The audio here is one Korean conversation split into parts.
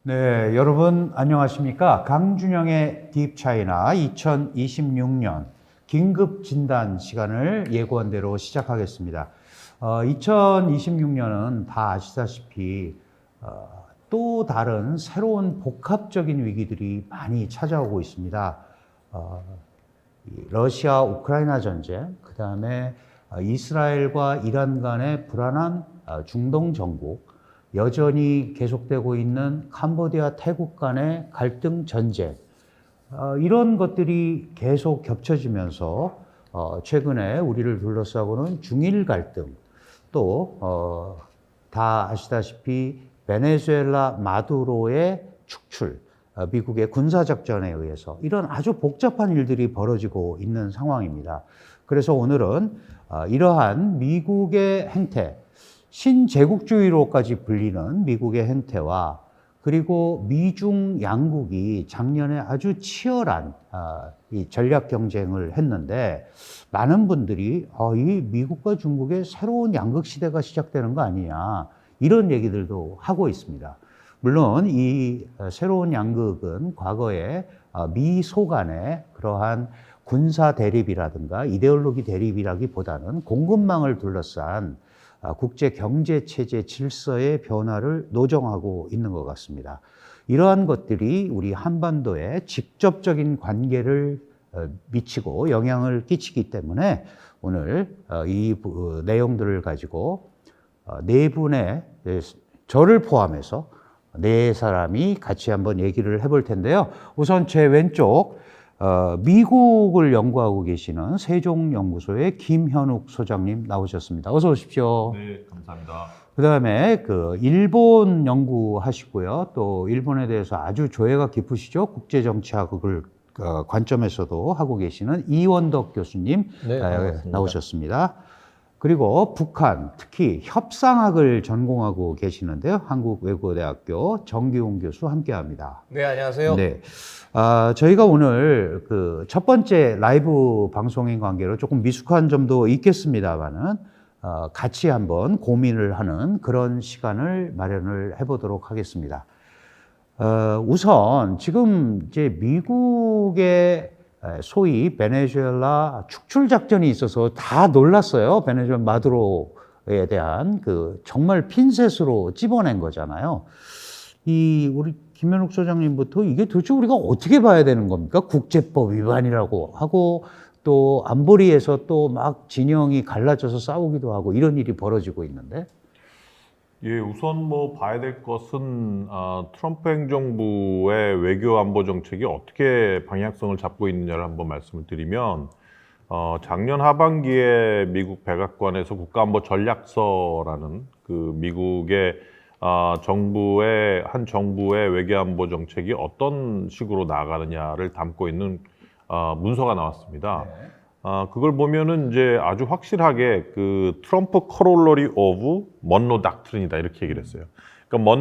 네, 여러분 안녕하십니까? 강준영의 딥차이나 2026년 긴급 진단 시간을 예고한 대로 시작하겠습니다. 2026년은 다 아시다시피 또 다른 새로운 복합적인 위기들이 많이 찾아오고 있습니다. 이 러시아 우크라이나 전쟁, 그 다음에 이스라엘과 이란 간의 불안한 중동 정국, 여전히 계속되고 있는 캄보디아, 태국 간의 갈등 전쟁, 이런 것들이 계속 겹쳐지면서 최근에 우리를 둘러싸고는 중일 갈등, 또 다 아시다시피 베네수엘라 마두로의 축출, 미국의 군사작전에 의해서 이런 아주 복잡한 일들이 벌어지고 있는 상황입니다. 그래서 오늘은 이러한 미국의 행태, 신제국주의로까지 불리는 미국의 행태와 그리고 미중 양국이 작년에 아주 치열한 이 전략 경쟁을 했는데 많은 분들이 이 미국과 중국의 새로운 양극 시대가 시작되는 거 아니냐 이런 얘기들도 하고 있습니다. 물론 이 새로운 양극은 과거에 미소 간의 그러한 군사 대립이라든가 이데올로기 대립이라기보다는 공급망을 둘러싼 국제 경제 체제 질서의 변화를 노정하고 있는 것 같습니다. 이러한 것들이 우리 한반도에 직접적인 관계를 미치고 영향을 끼치기 때문에 오늘 이 내용들을 가지고 네 분의 저를 포함해서 네 사람이 같이 한번 얘기를 해볼 텐데요. 우선 제 왼쪽 미국을 연구하고 계시는 세종연구소의 김현욱 소장님 나오셨습니다. 어서 오십시오. 네, 감사합니다. 그다음에 일본 연구하시고요. 또 일본에 대해서 아주 조예가 깊으시죠. 국제정치학을 관점에서도 하고 계시는 이원덕 교수님 나오셨습니다. 그리고 북한, 특히 협상학을 전공하고 계시는데요. 한국외국어대학교 정기훈 교수 함께합니다. 네, 안녕하세요. 네, 저희가 오늘 첫 번째 라이브 방송인 관계로 조금 미숙한 점도 있겠습니다만은 같이 한번 고민을 하는 그런 시간을 마련을 해보도록 하겠습니다. 우선 지금 이제 미국의 소위 베네수엘라 축출 작전이 있어서 다 놀랐어요. 베네수엘라 마두로에 대한 정말 핀셋으로 찝어낸 거잖아요. 우리 김현욱 소장님부터 이게 도대체 우리가 어떻게 봐야 되는 겁니까? 국제법 위반이라고 하고 또 안보리에서 또 막 진영이 갈라져서 싸우기도 하고 이런 일이 벌어지고 있는데. 예, 우선 봐야 될 것은 트럼프 행정부의 외교 안보 정책이 어떻게 방향성을 잡고 있느냐를 한번 말씀을 드리면 작년 하반기에 미국 백악관에서 국가안보 전략서라는 미국의 한 정부의 외교안보 정책이 어떤 식으로 나아가느냐를 담고 있는 문서가 나왔습니다. 네. 그걸 보면은 이제 아주 확실하게 트럼프 커롤러리 오브 먼로 닥트린이다 이렇게 얘기를 했어요. 그러니까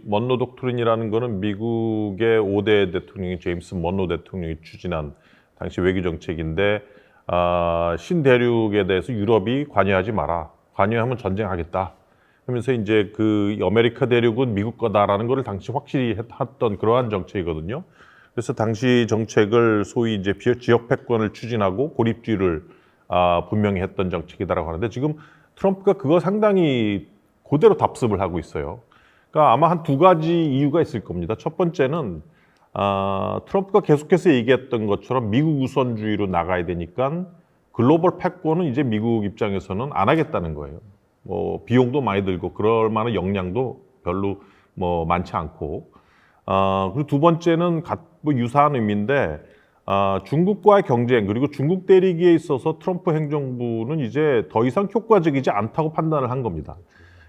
먼로 독트린이라는 거는 미국의 5대 대통령이 제임스 먼로 대통령이 추진한 당시 외교 정책인데 신대륙에 대해서 유럽이 관여하지 마라. 관여하면 전쟁하겠다. 하면서 이제 아메리카 대륙은 미국 거다라는 거를 당시 확실히 했던 그러한 정책이거든요. 그래서 당시 정책을 소위 이제 지역 패권을 추진하고 고립주의를 분명히 했던 정책이다라고 하는데 지금 트럼프가 그거 상당히 그대로 답습을 하고 있어요. 그러니까 아마 한 두 가지 이유가 있을 겁니다. 첫 번째는 트럼프가 계속해서 얘기했던 것처럼 미국 우선주의로 나가야 되니까 글로벌 패권은 이제 미국 입장에서는 안 하겠다는 거예요. 비용도 많이 들고 그럴 만한 역량도 별로 많지 않고 그리고 두 번째는 유사한 의미인데 중국과의 경쟁 그리고 중국 대리기에 있어서 트럼프 행정부는 이제 더 이상 효과적이지 않다고 판단을 한 겁니다.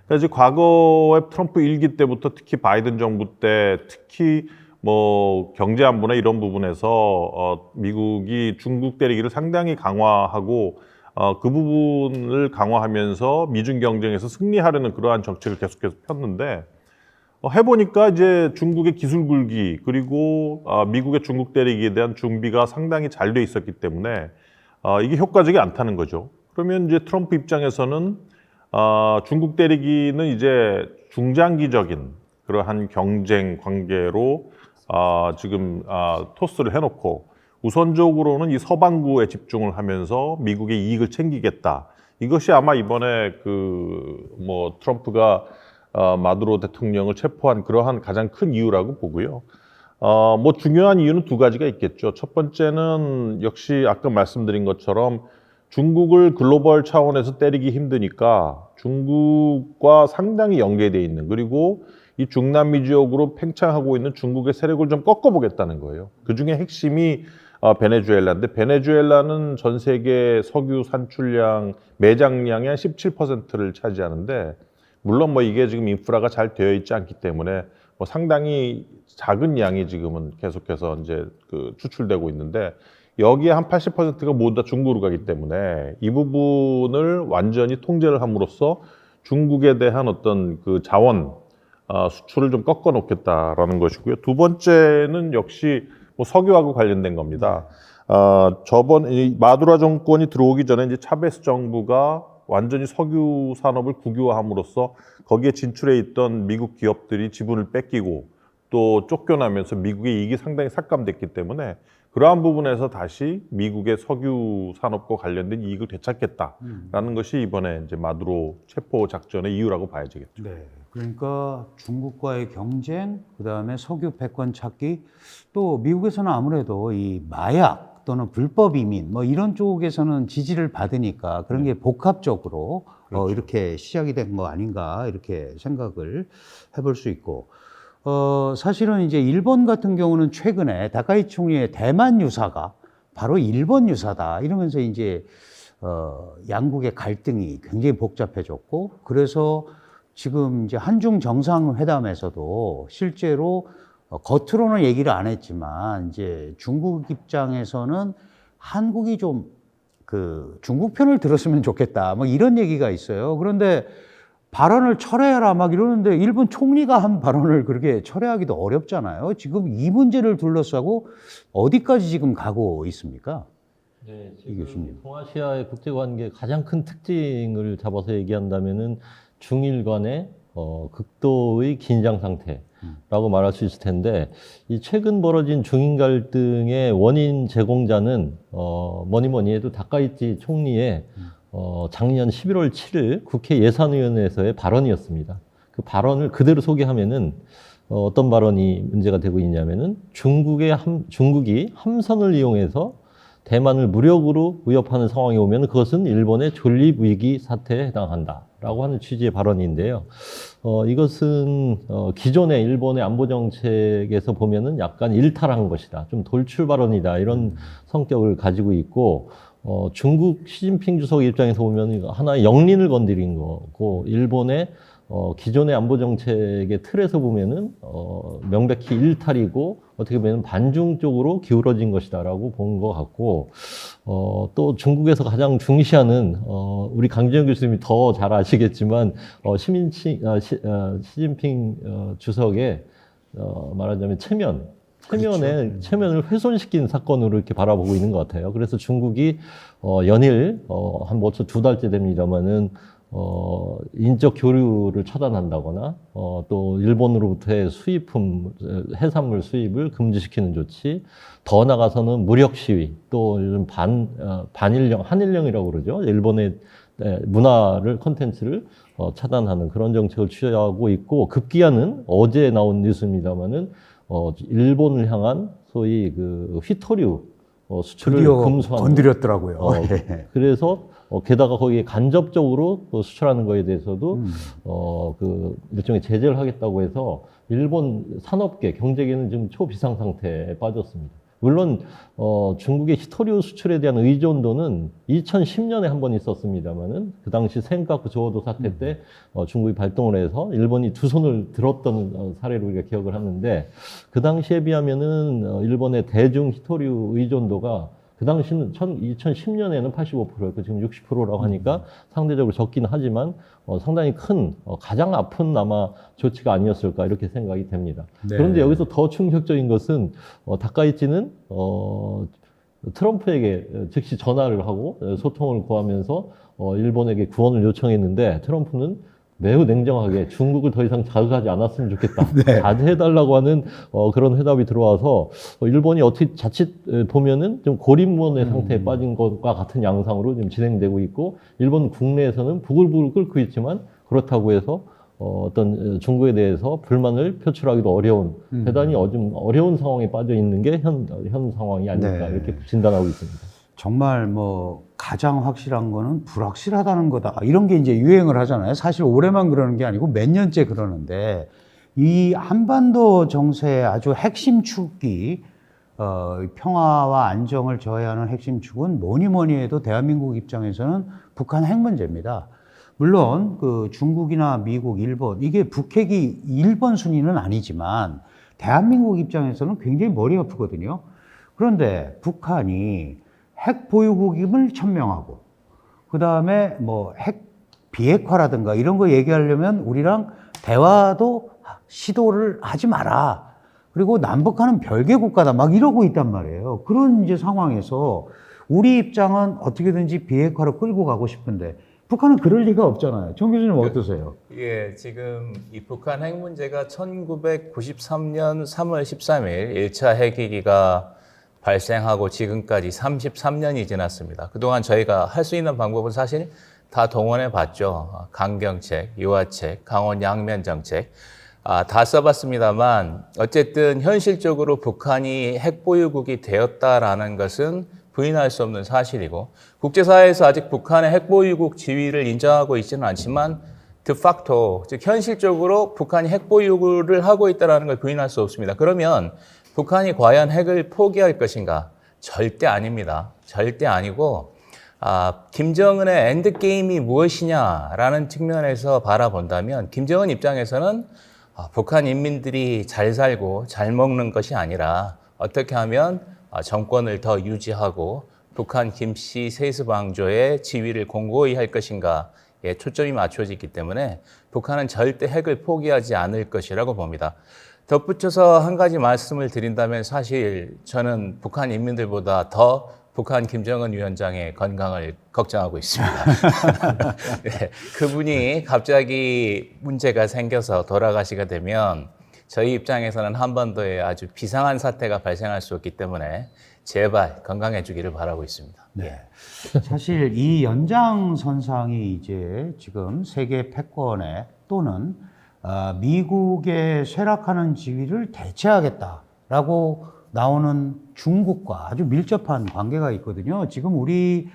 그래서 이제 과거에 트럼프 1기 때부터 특히 바이든 정부 때 특히 경제 안보나 이런 부분에서 미국이 중국 대리기를 상당히 강화하고 그 부분을 강화하면서 미중 경쟁에서 승리하려는 그러한 정책을 계속해서 폈는데 해보니까 이제 중국의 기술 굴기 그리고 미국의 중국 대리기에 대한 준비가 상당히 잘 돼 있었기 때문에 이게 효과적이 않다는 거죠. 그러면 이제 트럼프 입장에서는 중국 대리기는 이제 중장기적인 그러한 경쟁 관계로 지금 토스를 해놓고 우선적으로는 이 서반구에 집중을 하면서 미국의 이익을 챙기겠다. 이것이 아마 이번에 트럼프가 마두로 대통령을 체포한 그러한 가장 큰 이유라고 보고요. 중요한 이유는 두 가지가 있겠죠. 첫 번째는 역시 아까 말씀드린 것처럼 중국을 글로벌 차원에서 때리기 힘드니까 중국과 상당히 연계되어 있는, 그리고 이 중남미 지역으로 팽창하고 있는 중국의 세력을 좀 꺾어보겠다는 거예요. 그 중에 핵심이 베네수엘라인데, 베네수엘라는 전 세계 석유 산출량, 매장량의 한 17%를 차지하는데, 물론 이게 지금 인프라가 잘 되어 있지 않기 때문에 상당히 작은 양이 지금은 계속해서 이제 추출되고 있는데, 여기에 한 80%가 모두 다 중국으로 가기 때문에 이 부분을 완전히 통제를 함으로써 중국에 대한 어떤 자원 수출을 좀 꺾어 놓겠다라는 것이고요. 두 번째는 역시 석유하고 관련된 겁니다. 이 마두라 정권이 들어오기 전에 이제 차베스 정부가 완전히 석유 산업을 국유화함으로써 거기에 진출해 있던 미국 기업들이 지분을 뺏기고 또 쫓겨나면서 미국의 이익이 상당히 삭감됐기 때문에 그러한 부분에서 다시 미국의 석유 산업과 관련된 이익을 되찾겠다라는 것이 이번에 이제 마두로 체포 작전의 이유라고 봐야 되겠죠. 네. 그러니까 중국과의 경쟁, 그다음에 석유 패권 찾기, 또 미국에서는 아무래도 이 마약 또는 불법 이민 이런 쪽에서는 지지를 받으니까 그런 게 복합적으로 그렇죠. 이렇게 시작이 된 거 아닌가 이렇게 생각을 해볼 수 있고, 사실은 이제 일본 같은 경우는 최근에 다카이치 총리의 대만 유사가 바로 일본 유사다 이러면서 이제 양국의 갈등이 굉장히 복잡해졌고, 그래서 지금 이제 한중 정상회담에서도 실제로 겉으로는 얘기를 안 했지만 이제 중국 입장에서는 한국이 좀 중국 편을 들었으면 좋겠다 이런 얘기가 있어요. 그런데 발언을 철회해라 이러는데 일본 총리가 한 발언을 그렇게 철회하기도 어렵잖아요. 지금 이 문제를 둘러싸고 어디까지 지금 가고 있습니까? 네, 이 교수님. 지금 동아시아의 국제관계 가장 큰 특징을 잡아서 얘기한다면은 중일 간의 극도의 긴장 상태라고 말할 수 있을 텐데, 이 최근 벌어진 중인 갈등의 원인 제공자는 뭐니 해도 다카이치 총리의 작년 11월 7일 국회 예산위원회에서의 발언이었습니다. 그 발언을 그대로 소개하면은 어떤 발언이 문제가 되고 있냐면은 중국이 함선을 이용해서 대만을 무력으로 위협하는 상황이 오면 그것은 일본의 존립위기 사태에 해당한다라고 하는 취지의 발언인데요. 이것은 기존의 일본의 안보 정책에서 보면은 약간 일탈한 것이다, 좀 돌출 발언이다, 이런 성격을 가지고 있고, 중국 시진핑 주석 입장에서 보면 하나의 영린을 건드린 거고, 일본의 기존의 안보 정책의 틀에서 보면은 명백히 일탈이고 어떻게 보면 반중 쪽으로 기울어진 것이다라고 본 것 같고, 또 중국에서 가장 중시하는 우리 강준영 교수님이 더 잘 아시겠지만 시진핑 주석의 말하자면 체면을 훼손시킨 사건으로 이렇게 바라보고 있는 것 같아요. 그래서 중국이 연일 한 벌써 2달째 됩니다만은 인적 교류를 차단한다거나 또 일본으로부터의 해산물 수입을 금지시키는 조치, 더 나가서는 무력 시위, 또 요즘 반일령, 한일령이라고 그러죠. 일본의 콘텐츠를 차단하는 그런 정책을 취하고 있고, 급기야는 어제 나온 뉴스입니다만은 일본을 향한 소위 휘토류 수출을 금수하는, 건드렸더라고요. 그래서 게다가 거기에 간접적으로 또 수출하는 거에 대해서도 일종의 제재를 하겠다고 해서 일본 산업계, 경제계는 지금 초비상 상태에 빠졌습니다. 물론 중국의 히토류 수출에 대한 의존도는 2010년에 한 번 있었습니다만은 그 당시 센카쿠 조호도 사태 때 중국이 발동을 해서 일본이 두 손을 들었던 사례로 우리가 기억을 하는데, 그 당시에 비하면은 일본의 대중 히토류 의존도가 그 당시는 2010년에는 85%였고 지금 60%라고 하니까 상대적으로 적긴 하지만 상당히 큰, 가장 아픈 아마 조치가 아니었을까 이렇게 생각이 됩니다. 네. 그런데 여기서 더 충격적인 것은 다카이치는 트럼프에게 즉시 전화를 하고 소통을 구하면서 일본에게 구원을 요청했는데, 트럼프는 매우 냉정하게 중국을 더 이상 자극하지 않았으면 좋겠다. 네. 자제해달라고 하는 그런 회답이 들어와서 일본이 어떻게 자칫 보면은 좀 고립무원의 상태에 빠진 것과 같은 양상으로 지금 진행되고 있고 일본 국내에서는 부글부글 끓고 있지만 그렇다고 해서 어떤 중국에 대해서 불만을 표출하기도 어려운 대단히 좀 어려운 상황에 빠져 있는 게 현 상황이 아닐까 네. 이렇게 진단하고 있습니다. 정말 뭐 가장 확실한 거는 불확실하다는 거다. 이런 게 이제 유행을 하잖아요. 사실 올해만 그러는 게 아니고 몇 년째 그러는데 이 한반도 정세의 아주 핵심 축이 평화와 안정을 저해하는 핵심 축은 뭐니 해도 대한민국 입장에서는 북한 핵 문제입니다. 물론 그 중국이나 미국, 일본 이게 북핵이 1번 순위는 아니지만 대한민국 입장에서는 굉장히 머리 아프거든요. 그런데 북한이 핵 보유국임을 천명하고 그 다음에 뭐 핵 비핵화라든가 이런 거 얘기하려면 우리랑 대화도 시도를 하지 마라. 그리고 남북한은 별개 국가다 막 이러고 있단 말이에요. 그런 이제 상황에서 우리 입장은 어떻게든지 비핵화로 끌고 가고 싶은데 북한은 그럴 리가 없잖아요. 정 교수님 어떠세요? 예, 지금 이 북한 핵 문제가 1993년 3월 13일 1차 핵위기가 발생하고 지금까지 33년이 지났습니다. 그동안 저희가 할 수 있는 방법은 사실 다 동원해 봤죠. 강경책, 유화책, 강원 양면 정책 다 써봤습니다만 어쨌든 현실적으로 북한이 핵 보유국이 되었다라는 것은 부인할 수 없는 사실이고 국제사회에서 아직 북한의 핵 보유국 지위를 인정하고 있지는 않지만 드facto, 즉 현실적으로 북한이 핵 보유를 하고 있다는 걸 부인할 수 없습니다. 그러면 북한이 과연 핵을 포기할 것인가? 절대 아닙니다. 절대 아니고 김정은의 엔드게임이 무엇이냐라는 측면에서 바라본다면 김정은 입장에서는 북한 인민들이 잘 살고 잘 먹는 것이 아니라 어떻게 하면 정권을 더 유지하고 북한 김씨 세습왕조의 지위를 공고히 할 것인가에 초점이 맞춰지기 때문에 북한은 절대 핵을 포기하지 않을 것이라고 봅니다. 덧붙여서 한 가지 말씀을 드린다면 사실 저는 북한 인민들보다 더 북한 김정은 위원장의 건강을 걱정하고 있습니다. 네, 그분이 갑자기 문제가 생겨서 돌아가시게 되면 저희 입장에서는 한반도에 아주 비상한 사태가 발생할 수 있기 때문에 제발 건강해 주기를 바라고 있습니다. 네. 사실 이 연장선상이 이제 지금 세계 패권에 또는 미국의 쇠락하는 지위를 대체하겠다라고 나오는 중국과 아주 밀접한 관계가 있거든요. 지금 우리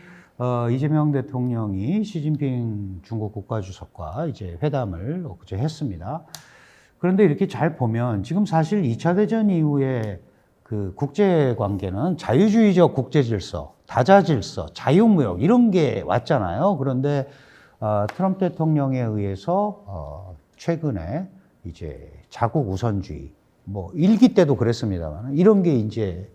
이재명 대통령이 시진핑 중국 국가주석과 이제 회담을 엊그제 했습니다. 그런데 이렇게 잘 보면 지금 사실 2차 대전 이후에 그 국제 관계는 자유주의적 국제 질서, 다자 질서, 자유무역 이런 게 왔잖아요. 그런데 트럼프 대통령에 의해서 최근에 이제 자국 우선주의, 뭐 일기 때도 그랬습니다만 이런 게 이제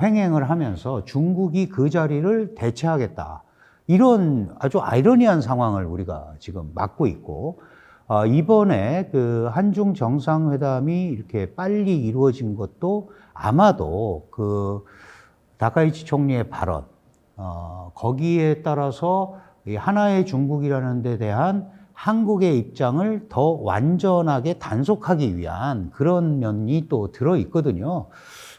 횡행을 하면서 중국이 그 자리를 대체하겠다. 이런 아주 아이러니한 상황을 우리가 지금 맞고 있고 이번에 그 한중 정상회담이 이렇게 빨리 이루어진 것도 아마도 그 다카이치 총리의 발언 거기에 따라서 이 하나의 중국이라는 데 대한 한국의 입장을 더 완전하게 단속하기 위한 그런 면이 또 들어 있거든요.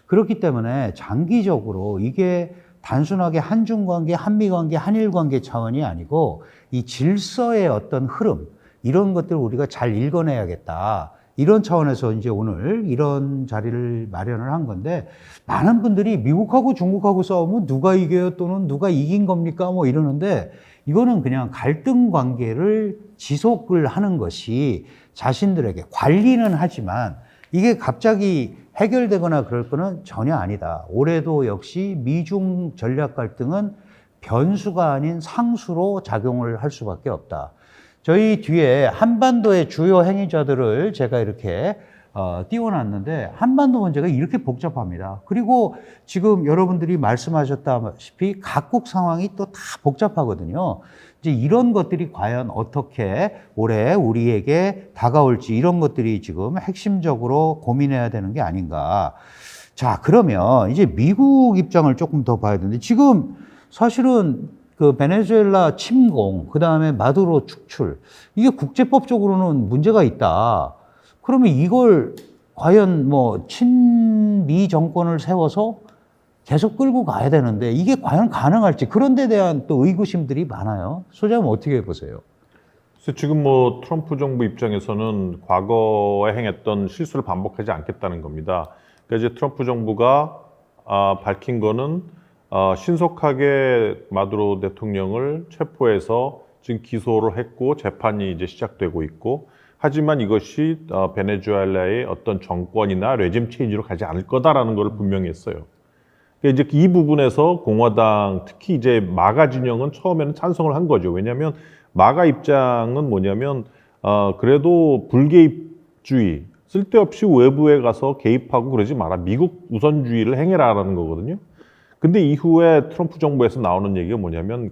그렇기 때문에 장기적으로 이게 단순하게 한중 관계, 한미 관계, 한일 관계 차원이 아니고 이 질서의 어떤 흐름 이런 것들을 우리가 잘 읽어내야겠다. 이런 차원에서 이제 오늘 이런 자리를 마련을 한 건데 많은 분들이 미국하고 중국하고 싸우면 누가 이겨요 또는 누가 이긴 겁니까 뭐 이러는데 이거는 그냥 갈등 관계를 지속을 하는 것이 자신들에게 관리는 하지만 이게 갑자기 해결되거나 그럴 거는 전혀 아니다. 올해도 역시 미중 전략 갈등은 변수가 아닌 상수로 작용을 할 수밖에 없다. 저희 뒤에 한반도의 주요 행위자들을 제가 이렇게 띄워놨는데 한반도 문제가 이렇게 복잡합니다. 그리고 지금 여러분들이 말씀하셨다시피 각국 상황이 또 다 복잡하거든요. 이제 이런 것들이 과연 어떻게 올해 우리에게 다가올지 이런 것들이 지금 핵심적으로 고민해야 되는 게 아닌가. 자, 그러면 이제 미국 입장을 조금 더 봐야 되는데 지금 사실은 그 베네수엘라 침공, 그 다음에 마두로 축출, 이게 국제법적으로는 문제가 있다. 그러면 이걸 과연 뭐 친미 정권을 세워서 계속 끌고 가야 되는데 이게 과연 가능할지 그런 데 대한 또 의구심들이 많아요. 소장님 어떻게 보세요? 그래서 지금 뭐 트럼프 정부 입장에서는 과거에 행했던 실수를 반복하지 않겠다는 겁니다. 그러니까 이제 트럼프 정부가 밝힌 거는 신속하게 마두로 대통령을 체포해서 지금 기소를 했고 재판이 이제 시작되고 있고, 하지만 이것이 베네수엘라의 어떤 정권이나 레짐 체인지로 가지 않을 거다라는 걸 분명히 했어요. 그러니까 이제 이 부분에서 공화당, 특히 이제 마가 진영은 처음에는 찬성을 한 거죠. 왜냐하면 마가 입장은 뭐냐면 그래도 불개입주의, 쓸데없이 외부에 가서 개입하고 그러지 마라, 미국 우선주의를 행해라라는 거거든요. 근데 이후에 트럼프 정부에서 나오는 얘기가 뭐냐면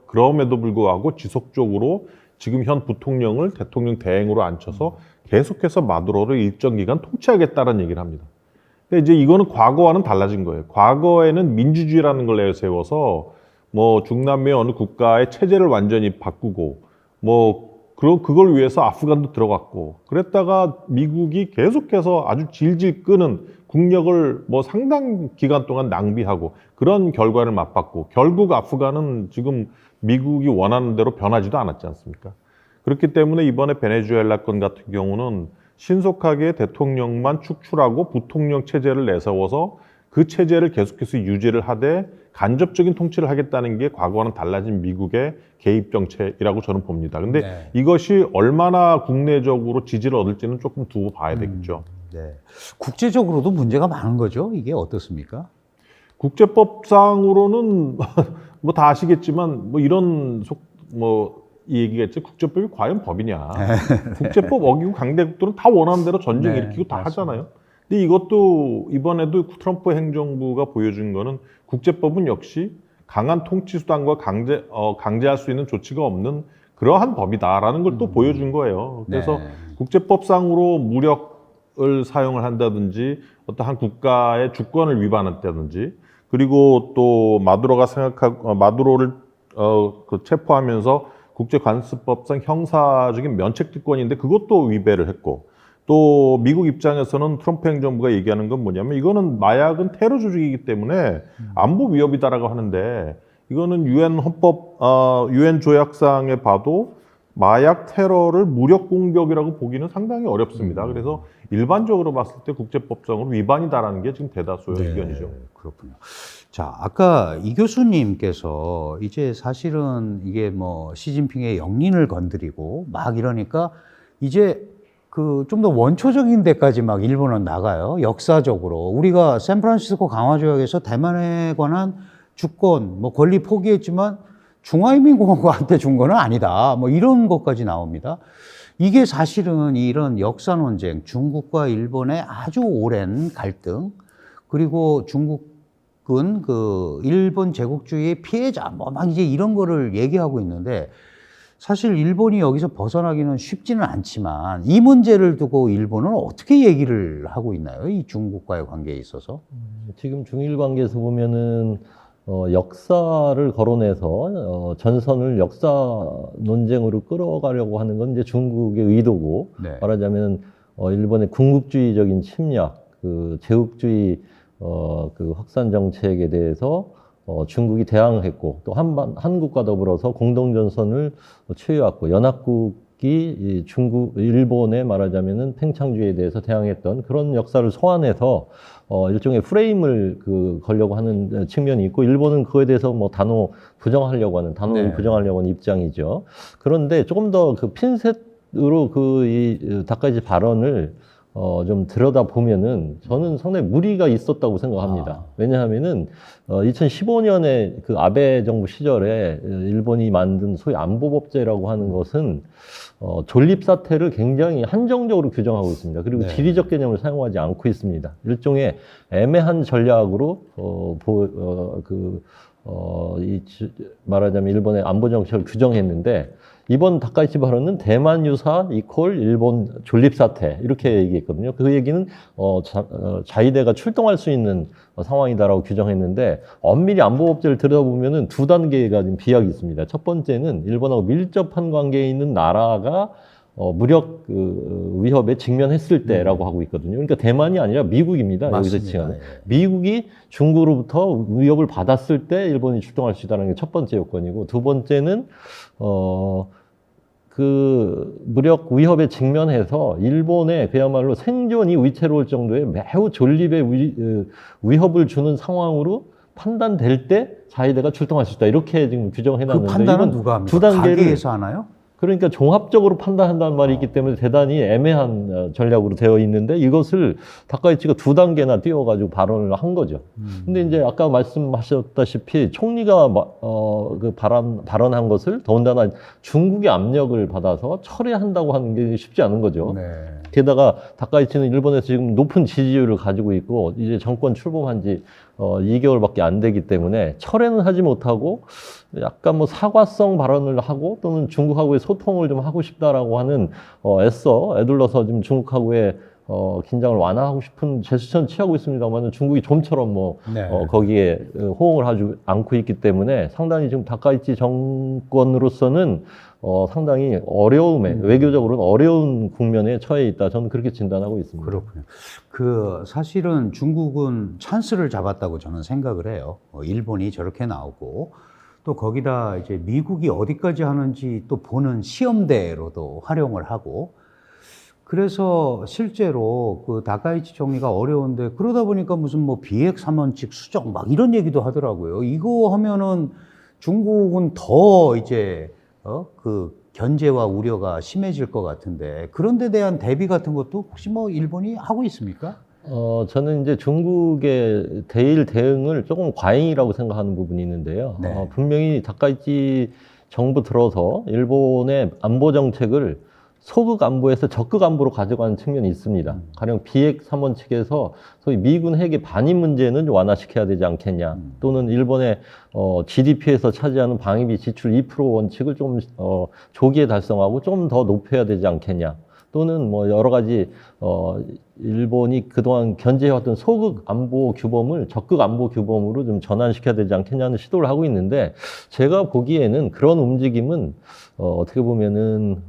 그럼에도 불구하고 지속적으로 지금 현 부통령을 대통령 대행으로 앉혀서 계속해서 마두로를 일정 기간 통치하겠다는 얘기를 합니다. 근데 이제 이거는 과거와는 달라진 거예요. 과거에는 민주주의라는 걸 내세워서 뭐 중남미 어느 국가의 체제를 완전히 바꾸고 뭐 그걸 위해서 아프간도 들어갔고 그랬다가 미국이 계속해서 아주 질질 끄는 국력을 뭐 상당 기간 동안 낭비하고 그런 결과를 맛봤고, 결국 아프간은 지금 미국이 원하는 대로 변하지도 않았지 않습니까? 그렇기 때문에 이번에 베네수엘라 건 같은 경우는 신속하게 대통령만 축출하고 부통령 체제를 내세워서 그 체제를 계속해서 유지를 하되 간접적인 통치를 하겠다는 게 과거와는 달라진 미국의 개입 정책이라고 저는 봅니다. 근데 네. 이것이 얼마나 국내적으로 지지를 얻을지는 조금 두고 봐야 되겠죠. 네. 국제적으로도 문제가 많은 거죠. 이게 어떻습니까? 국제법상으로는 뭐 다 아시겠지만 뭐 이런 이 얘기겠죠. 국제법이 과연 법이냐. 국제법 어기고 강대국들은 다 원하는 대로 전쟁 네, 일으키고 다 맞습니다. 하잖아요. 근데 이것도 이번에도 트럼프 행정부가 보여준 거는 국제법은 역시 강한 통치 수단과 강제할 수 있는 조치가 없는 그러한 법이다라는 걸 또 보여준 거예요. 그래서 네. 국제법상으로 무력을 사용을 한다든지 어떤 한 국가의 주권을 위반한다든지, 그리고 또 마두로를 체포하면서 국제관습법상 형사적인 면책특권인데 그것도 위배를 했고, 또 미국 입장에서는 트럼프 행정부가 얘기하는 건 뭐냐면 이거는 마약은 테러 조직이기 때문에 안보 위협이다라고 하는데, 이거는 유엔 조약상에 봐도 마약 테러를 무력 공격이라고 보기는 상당히 어렵습니다. 그래서 일반적으로 봤을 때 국제법상으로 위반이다라는 게 지금 대다수의 의견이죠. 그렇군요. 자, 아까 이 교수님께서 이제 사실은 이게 뭐 시진핑의 영린을 건드리고 막 이러니까 이제 그 좀 더 원초적인 데까지 막 일본은 나가요. 역사적으로. 우리가 샌프란시스코 강화조약에서 대만에 관한 주권, 뭐 권리 포기했지만 중화인민공화국한테 준 거는 아니다. 뭐 이런 것까지 나옵니다. 이게 사실은 이런 역사 논쟁, 중국과 일본의 아주 오랜 갈등, 그리고 중국은 그 일본 제국주의의 피해자, 뭐 막 이제 이런 거를 얘기하고 있는데, 사실 일본이 여기서 벗어나기는 쉽지는 않지만 이 문제를 두고 일본은 어떻게 얘기를 하고 있나요? 이 중국과의 관계에 있어서? 지금 중일 관계에서 보면은 역사를 거론해서 전선을 역사 논쟁으로 끌어가려고 하는 건 이제 중국의 의도고, 네. 말하자면 일본의 궁극주의적인 침략, 그 제국주의 그 확산 정책에 대해서 중국이 대항했고, 또 한국과 더불어서 공동전선을 취해왔고, 연합국이 일본의 말하자면은 팽창주의에 대해서 대항했던 그런 역사를 소환해서 일종의 프레임을 걸려고 하는 측면이 있고, 일본은 그거에 대해서 뭐 단호히 부정하려고 하는 입장이죠. 그런데 조금 더 그 핀셋으로 이 다카이치 발언을 좀 들여다 보면은 저는 상당히 무리가 있었다고 생각합니다. 왜냐하면은 2015년에 그 아베 정부 시절에 일본이 만든 소위 안보법제라고 하는 것은 존립 사태를 굉장히 한정적으로 규정하고 있습니다. 그리고 네. 지리적 개념을 사용하지 않고 있습니다. 일종의 애매한 전략으로 말하자면 일본의 안보 정책을 규정했는데, 이번 다카이치 발언은 대만 유사 이퀄 일본 존립 사태 이렇게 얘기했거든요. 그 얘기는 자위대가 출동할 수 있는 상황이다라고 규정했는데 엄밀히 안보법제를 들여다보면은 두 단계가 지금 비약이 있습니다. 첫 번째는 일본하고 밀접한 관계에 있는 나라가 무력 위협에 직면했을 때라고 하고 있거든요. 그러니까 대만이 아니라 미국입니다. 여기서 맞습니다. 지칭하는. 예. 미국이 중국으로부터 위협을 받았을 때 일본이 출동할 수 있다는 게 첫 번째 요건이고, 두 번째는 그 무력 위협에 직면해서 일본의 그야말로 생존이 위태로울 정도의 매우 존립의 위협을 주는 상황으로 판단될 때 자위대가 출동할 수 있다. 이렇게 지금 규정해 그 놨는데 판단은 이건 누가 합니까? 두 단계를 가계에서 하나요? 그러니까 종합적으로 판단한다는 말이 있기 때문에 대단히 애매한 전략으로 되어 있는데 이것을 다카이치가 두 단계나 띄워가지고 발언을 한 거죠. 근데 이제 아까 말씀하셨다시피 총리가 그 발언한 것을 더군다나 중국의 압력을 받아서 철회한다고 하는 게 쉽지 않은 거죠. 네. 게다가 다카이치는 일본에서 지금 높은 지지율을 가지고 있고 이제 정권 출범한 지 2개월밖에 안 되기 때문에 철회는 하지 못하고 약간 뭐 사과성 발언을 하고 또는 중국하고의 소통을 좀 하고 싶다라고 하는 애둘러서 지금 중국하고의 긴장을 완화하고 싶은 제스처는 취하고 있습니다만 중국이 좀처럼 네. 거기에 호응을 하지 않고 있기 때문에 상당히 지금 다카이치 정권으로서는 상당히 외교적으로는 어려운 국면에 처해 있다. 저는 그렇게 진단하고 있습니다. 그렇군요. 사실은 중국은 찬스를 잡았다고 저는 생각을 해요. 일본이 저렇게 나오고 또 거기다 이제 미국이 어디까지 하는지 또 보는 시험대로도 활용을 하고 그래서 실제로 그 다카이치 총리가 어려운데 그러다 보니까 무슨 뭐 비핵 3원칙 수정 막 이런 얘기도 하더라고요. 이거 하면은 중국은 더 이제 그 견제와 우려가 심해질 것 같은데 그런 데 대한 대비 같은 것도 혹시 뭐 일본이 하고 있습니까? 저는 이제 중국의 대일 대응을 조금 과잉이라고 생각하는 부분이 있는데요. 네. 분명히 다카이치 정부 들어서 일본의 안보 정책을 소극 안보에서 적극 안보로 가져가는 측면이 있습니다. 가령 비핵 3원칙에서 소위 미군 핵의 반입 문제는 완화시켜야 되지 않겠냐. 또는 일본의 GDP에서 차지하는 방위비 지출 2% 원칙을 좀 조기에 달성하고 좀 더 높여야 되지 않겠냐. 또는 뭐 여러 가지 일본이 그동안 견제해왔던 소극 안보 규범을 적극 안보 규범으로 좀 전환시켜야 되지 않겠냐는 시도를 하고 있는데 제가 보기에는 그런 움직임은 어떻게 보면은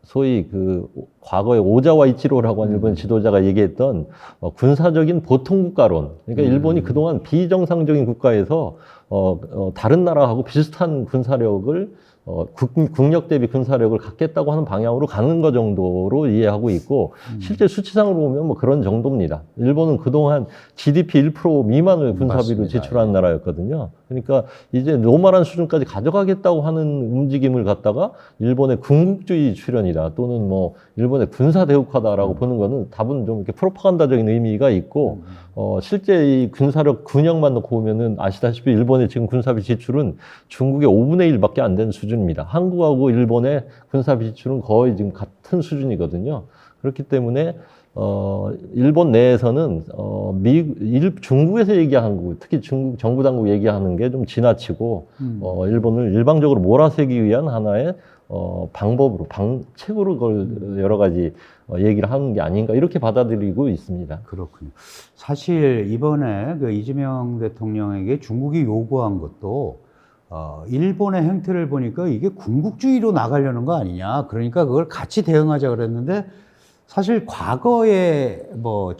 소위 그 과거에 오자와 이치로라고 하는 일본 지도자가 얘기했던 군사적인 보통국가론. 그러니까 일본이 그동안 비정상적인 국가에서 다른 나라하고 비슷한 군사력을 국력 대비 군사력을 갖겠다고 하는 방향으로 가는 것 정도로 이해하고 있고 실제 수치상으로 보면 뭐 그런 정도입니다. 일본은 그동안 GDP 1% 미만을 군사비로 맞습니다. 지출한 나라였거든요. 그러니까 이제 노멀한 수준까지 가져가겠다고 하는 움직임을 갖다가 일본의 군국주의 출현이다 또는 뭐 일본의 군사 대국화다라고 보는 거는 답은 좀 이렇게 프로파간다적인 의미가 있고 실제 이 군사력 군역만 놓고 보면은 아시다시피 일본의 지금 군사비 지출은 중국의 5분의 1밖에 안 되는 수준입니다. 한국하고 일본의 군사비 지출은 거의 지금 같은 수준이거든요. 그렇기 때문에 일본 내에서는 중국에서 얘기하는 거, 특히 중국 정부 당국 얘기하는 게 좀 지나치고 일본을 일방적으로 몰아세기 위한 하나의 방법으로 방책으로 그걸 여러 가지 얘기를 하는 게 아닌가 이렇게 받아들이고 있습니다. 그렇군요. 사실 이번에 그 이재명 대통령에게 중국이 요구한 것도 일본의 행태를 보니까 이게 군국주의로 나가려는 거 아니냐. 그러니까 그걸 같이 대응하자 그랬는데 사실 과거에 뭐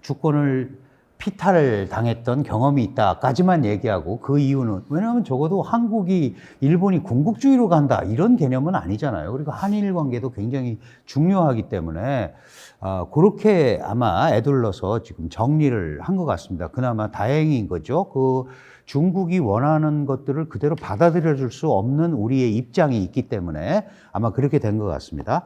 주권을 피탈을 당했던 경험이 있다까지만 얘기하고 그 이유는 왜냐하면 적어도 한국이 일본이 군국주의로 간다 이런 개념은 아니잖아요. 그리고 한일 관계도 굉장히 중요하기 때문에 그렇게 아마 애둘러서 지금 정리를 한 것 같습니다. 그나마 다행인 거죠. 그 중국이 원하는 것들을 그대로 받아들여 줄 수 없는 우리의 입장이 있기 때문에 아마 그렇게 된 것 같습니다.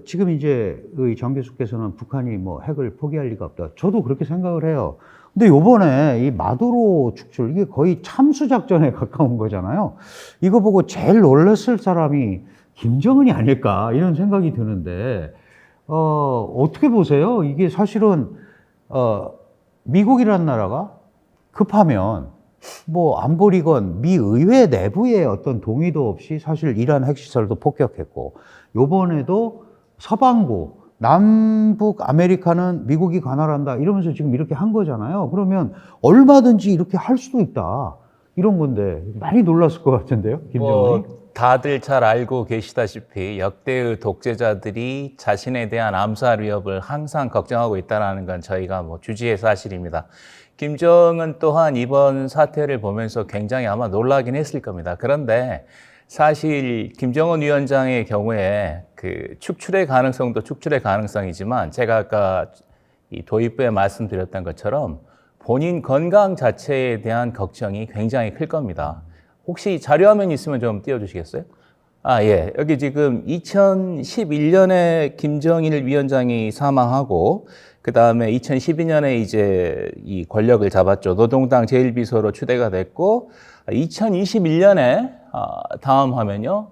지금 이제 정 교수께서는 북한이 뭐 핵을 포기할 리가 없다. 저도 그렇게 생각을 해요. 근데 요번에 이 마두로 축출, 이게 거의 참수작전에 가까운 거잖아요. 이거 보고 제일 놀랐을 사람이 김정은이 아닐까, 이런 생각이 드는데, 어떻게 보세요? 이게 사실은, 미국이라는 나라가 급하면 뭐 안보리건 미 의회 내부의 어떤 동의도 없이 사실 이란 핵시설도 폭격했고, 요번에도 서방부 남북 아메리카는 미국이 관할한다 이러면서 지금 이렇게 한 거잖아요. 그러면 얼마든지 이렇게 할 수도 있다 이런 건데 많이 놀랐을 것 같은데요, 김정은이? 다들 잘 알고 계시다시피 역대의 독재자들이 자신에 대한 암살 위협을 항상 걱정하고 있다는 건 저희가 뭐 주지의 사실입니다. 김정은 또한 이번 사태를 보면서 굉장히 아마 놀라긴 했을 겁니다. 그런데 사실 김정은 위원장의 경우에 그 축출의 가능성도 축출의 가능성이지만 제가 아까 이 도입부에 말씀드렸던 것처럼 본인 건강 자체에 대한 걱정이 굉장히 클 겁니다. 혹시 자료화면 있으면 좀 띄워주시겠어요? 예. 여기 지금 2011년에 김정일 위원장이 사망하고, 그 다음에 2012년에 이제 이 권력을 잡았죠. 노동당 제1비서로 추대가 됐고, 2021년에, 다음 화면요.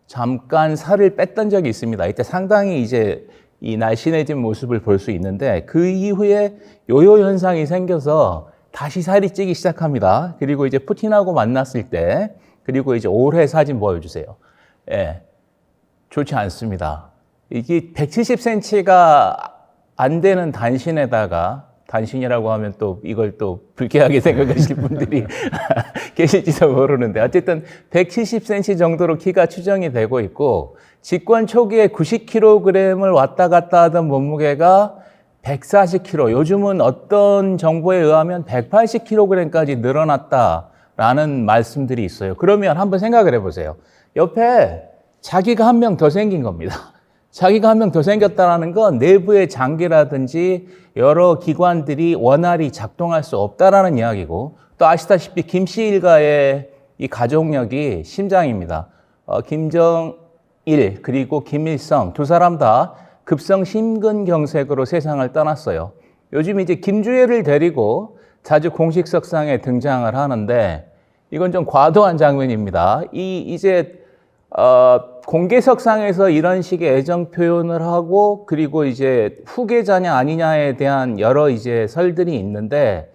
잠깐 살을 뺐던 적이 있습니다. 이때 상당히 이제 이 날씬해진 모습을 볼 수 있는데, 그 이후에 요요 현상이 생겨서 다시 살이 찌기 시작합니다. 그리고 이제 푸틴하고 만났을 때, 그리고 이제 올해 사진 보여주세요. 예, 좋지 않습니다. 이게 170cm가 안 되는 단신에다가, 단신이라고 하면 또 이걸 또 불쾌하게 생각하실 분들이 계실지도 모르는데, 어쨌든 170cm 정도로 키가 추정이 되고 있고, 집권 초기에 90kg을 왔다 갔다 하던 몸무게가 140kg, 요즘은 어떤 정보에 의하면 180kg까지 늘어났다라는 말씀들이 있어요. 그러면 한번 생각을 해보세요. 옆에 자기가 한 명 더 생긴 겁니다. 자기가 한 명 더 생겼다는 건 내부의 장기라든지 여러 기관들이 원활히 작동할 수 없다라는 이야기고, 또 아시다시피 김 씨 일가의 이 가족력이 심장입니다. 김정일 그리고 김일성 두 사람 다 급성 심근경색으로 세상을 떠났어요. 요즘 이제 김주애를 데리고 자주 공식석상에 등장을 하는데, 이건 좀 과도한 장면입니다. 이제 공개석상에서 이런 식의 애정 표현을 하고, 그리고 이제 후계자냐 아니냐에 대한 여러 이제 설들이 있는데,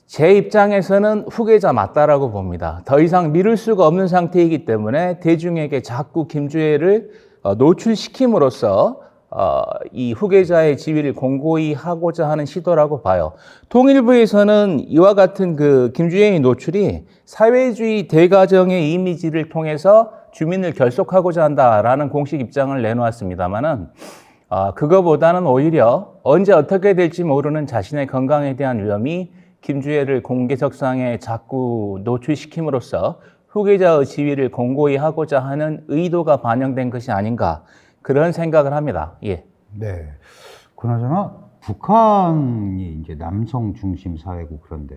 제 입장에서는 후계자 맞다라고 봅니다. 더 이상 미룰 수가 없는 상태이기 때문에 대중에게 자꾸 김주애를 노출시킴으로써 이 후계자의 지위를 공고히 하고자 하는 시도라고 봐요. 통일부에서는 이와 같은 그 김주애의 노출이 사회주의 대가정의 이미지를 통해서 주민을 결속하고자 한다라는 공식 입장을 내놓았습니다만은, 그거보다는 오히려 언제 어떻게 될지 모르는 자신의 건강에 대한 위험이 김주애를 공개석상에 자꾸 노출시킴으로써 후계자의 지위를 공고히 하고자 하는 의도가 반영된 것이 아닌가, 그런 생각을 합니다. 예. 네. 그나저나 북한이 이제 남성 중심 사회고 그런데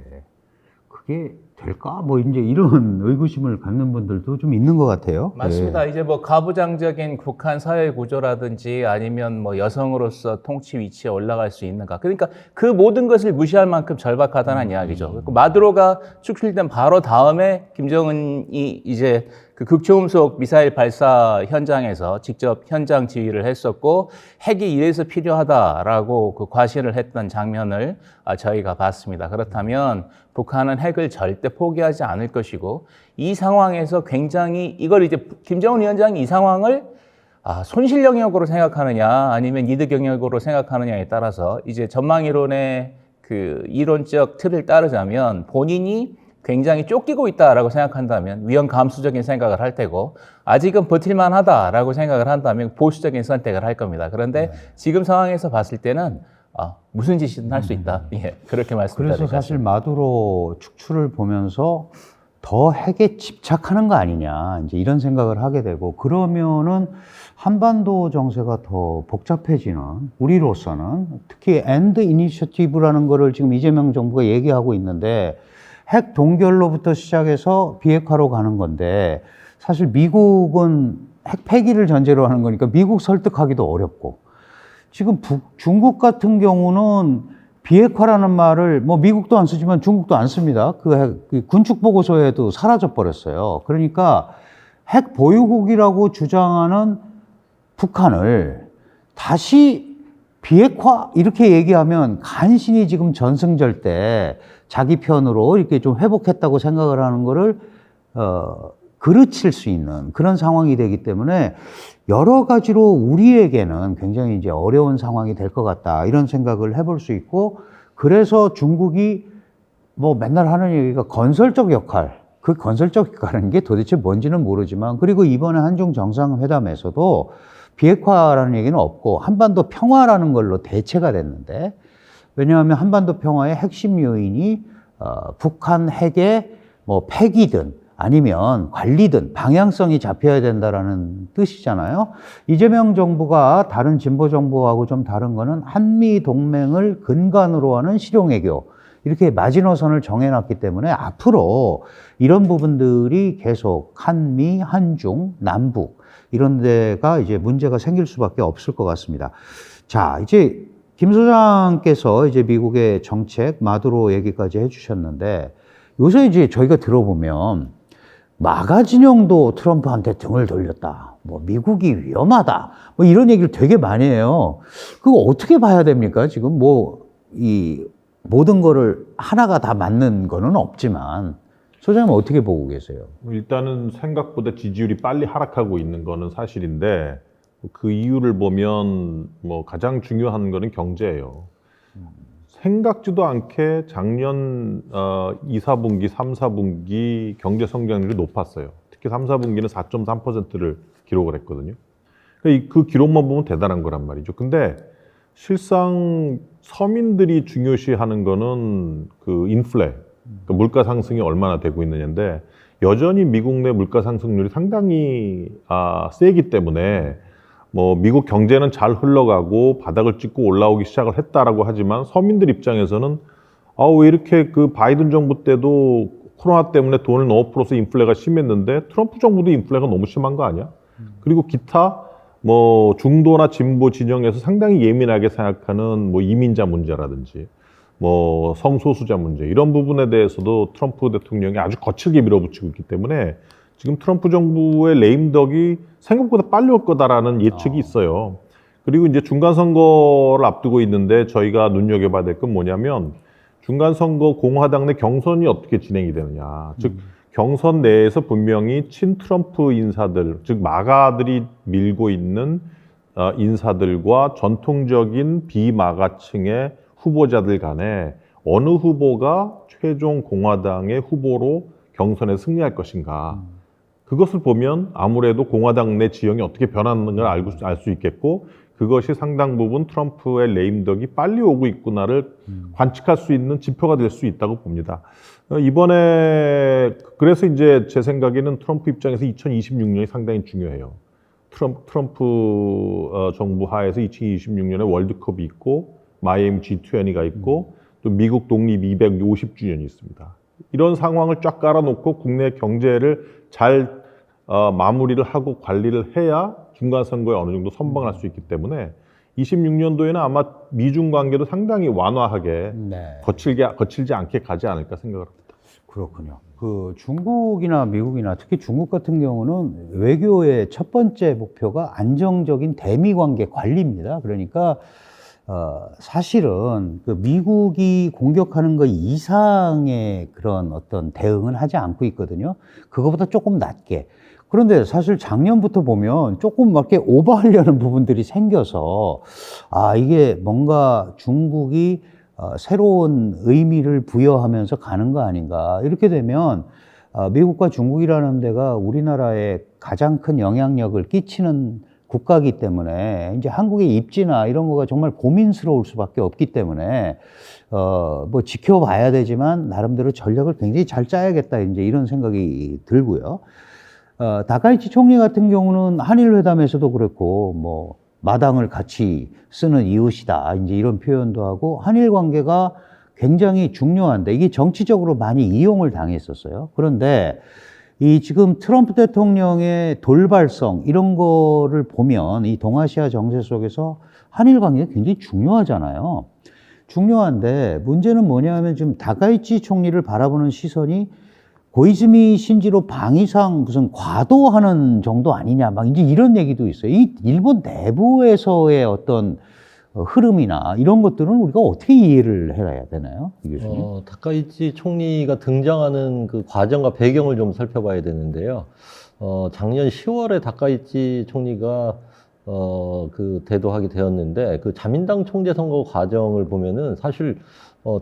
그게 될까? 뭐 이제 이런 의구심을 갖는 분들도 좀 있는 것 같아요. 맞습니다. 네. 이제 뭐 가부장적인 북한 사회 구조라든지 아니면 뭐 여성으로서 통치 위치에 올라갈 수 있는가. 그러니까 그 모든 것을 무시할 만큼 절박하다는 이야기죠. 마두로가 축출된 바로 다음에 김정은이 이제 그 극초음속 미사일 발사 현장에서 직접 현장 지휘를 했었고, 핵이 이래서 필요하다라고 그 과시를 했던 장면을 저희가 봤습니다. 그렇다면 북한은 핵을 절대 포기하지 않을 것이고, 이 상황에서 굉장히 이걸 이제 김정은 위원장이 이 상황을 손실 영역으로 생각하느냐 아니면 이득 영역으로 생각하느냐에 따라서 이제 전망 이론의 그 이론적 틀을 따르자면 본인이 굉장히 쫓기고 있다라고 생각한다면 위험 감수적인 생각을 할 테고, 아직은 버틸만 하다라고 생각을 한다면 보수적인 선택을 할 겁니다. 그런데 지금 상황에서 봤을 때는 무슨 짓이든 할 수 있다. 예, 그렇게 말씀드립니다. 그래서 사실 마두로 축출을 보면서 더 핵에 집착하는 거 아니냐, 이제 이런 생각을 하게 되고, 그러면은 한반도 정세가 더 복잡해지는, 우리로서는 특히 엔드 이니셔티브라는 거를 지금 이재명 정부가 얘기하고 있는데, 핵 동결로부터 시작해서 비핵화로 가는 건데, 사실 미국은 핵 폐기를 전제로 하는 거니까 미국 설득하기도 어렵고, 지금 중국 같은 경우는 비핵화라는 말을 뭐 미국도 안 쓰지만 중국도 안 씁니다. 그 군축 보고서에도 사라져 버렸어요. 그러니까 핵 보유국이라고 주장하는 북한을 다시 비핵화 이렇게 얘기하면 간신히 지금 전승절 때 자기 편으로 이렇게 좀 회복했다고 생각을 하는 거를 그르칠 수 있는 그런 상황이 되기 때문에 여러 가지로 우리에게는 굉장히 이제 어려운 상황이 될 것 같다 이런 생각을 해볼 수 있고, 그래서 중국이 뭐 맨날 하는 얘기가 건설적 역할, 그 건설적 역할은 게 도대체 뭔지는 모르지만, 그리고 이번에 한중 정상회담에서도 비핵화라는 얘기는 없고 한반도 평화라는 걸로 대체가 됐는데, 왜냐하면 한반도 평화의 핵심 요인이 북한 핵의 뭐 폐기든 아니면 관리든 방향성이 잡혀야 된다라는 뜻이잖아요. 이재명 정부가 다른 진보 정부하고 좀 다른 거는 한미 동맹을 근간으로 하는 실용외교, 이렇게 마지노선을 정해놨기 때문에 앞으로 이런 부분들이 계속 한미, 한중, 남북 이런 데가 이제 문제가 생길 수밖에 없을 것 같습니다. 자, 이제 김 소장께서 이제 미국의 정책 마두로 얘기까지 해주셨는데, 요새 이제 저희가 들어보면 마가 진영도 트럼프한테 등을 돌렸다, 뭐 미국이 위험하다, 뭐 이런 얘기를 되게 많이 해요. 그거 어떻게 봐야 됩니까? 지금 뭐 이 모든 거를 하나가 다 맞는 거는 없지만 소장님 어떻게 보고 계세요? 일단은 생각보다 지지율이 빨리 하락하고 있는 거는 사실인데, 그 이유를 보면 뭐 가장 중요한 거는 경제예요. 생각지도 않게 작년 2, 4분기, 3, 4분기 경제 성장률이 높았어요. 특히 3, 4분기는 4.3%를 기록을 했거든요. 그 기록만 보면 대단한 거란 말이죠. 근데 실상 서민들이 중요시하는 거는 그 인플레, 그 물가 상승이 얼마나 되고 있느냐인데, 여전히 미국 내 물가 상승률이 상당히 세기 때문에 뭐 미국 경제는 잘 흘러가고 바닥을 찍고 올라오기 시작을 했다라고 하지만, 서민들 입장에서는 왜 이렇게 그 바이든 정부 때도 코로나 때문에 돈을 너무 풀어서 인플레가 심했는데 트럼프 정부도 인플레가 너무 심한 거 아니야? 그리고 기타 뭐 중도나 진보 진영에서 상당히 예민하게 생각하는 뭐 이민자 문제라든지 뭐 성소수자 문제, 이런 부분에 대해서도 트럼프 대통령이 아주 거칠게 밀어붙이고 있기 때문에 지금 트럼프 정부의 레임덕이 생각보다 빨리 올 거다라는 예측이 있어요. 그리고 이제 중간선거를 앞두고 있는데 저희가 눈여겨봐야 될 건 뭐냐면, 중간선거 공화당 내 경선이 어떻게 진행이 되느냐. 즉 경선 내에서 분명히 친트럼프 인사들, 즉 마가들이 밀고 있는 인사들과 전통적인 비마가층의 후보자들 간에 어느 후보가 최종 공화당의 후보로 경선에 승리할 것인가. 그것을 보면 아무래도 공화당 내 지형이 어떻게 변하는 걸 알 수 있겠고, 그것이 상당 부분 트럼프의 레임덕이 빨리 오고 있구나를 관측할 수 있는 지표가 될 수 있다고 봅니다. 이번에 그래서 이제 제 생각에는 트럼프 입장에서 2026년이 상당히 중요해요. 트럼프 정부 하에서 2026년에 월드컵이 있고 마이애미 G20가 있고 또 미국 독립 250주년이 있습니다. 이런 상황을 쫙 깔아놓고 국내 경제를 잘 마무리를 하고 관리를 해야 중간선거에 어느 정도 선방을 할 수 있기 때문에 26년도에는 아마 미중 관계도 상당히 완화하게 거칠지 않게 가지 않을까 생각을 합니다. 그렇군요. 그 중국이나 미국이나 특히 중국 같은 경우는 외교의 첫 번째 목표가 안정적인 대미 관계 관리입니다. 그러니까 사실은 그 미국이 공격하는 것 이상의 그런 어떤 대응은 하지 않고 있거든요. 그거보다 조금 낮게. 그런데 사실 작년부터 보면 조금 막 이렇게 오버하려는 부분들이 생겨서 이게 뭔가 중국이 새로운 의미를 부여하면서 가는 거 아닌가. 이렇게 되면 미국과 중국이라는 데가 우리나라에 가장 큰 영향력을 끼치는 국가이기 때문에 이제 한국의 입지나 이런 거가 정말 고민스러울 수밖에 없기 때문에 뭐 지켜봐야 되지만 나름대로 전략을 굉장히 잘 짜야겠다, 이제 이런 생각이 들고요. 다카이치 총리 같은 경우는 한일 회담에서도 그랬고 뭐 마당을 같이 쓰는 이웃이다, 이제 이런 표현도 하고, 한일 관계가 굉장히 중요한데 이게 정치적으로 많이 이용을 당했었어요. 그런데 이 지금 트럼프 대통령의 돌발성 이런 거를 보면 이 동아시아 정세 속에서 한일 관계가 굉장히 중요하잖아요. 중요한데 문제는 뭐냐 하면 지금 다카이치 총리를 바라보는 시선이 고이즈미 신지로 방위상 무슨 과도하는 정도 아니냐, 막 이제 이런 얘기도 있어요. 이 일본 내부에서의 어떤 흐름이나 이런 것들은 우리가 어떻게 이해를 해야 되나요, 이 교수님? 다카이치 총리가 등장하는 그 과정과 배경을 좀 살펴봐야 되는데요. 작년 10월에 다카이치 총리가 그 대도하게 되었는데 그 자민당 총재 선거 과정을 보면은 사실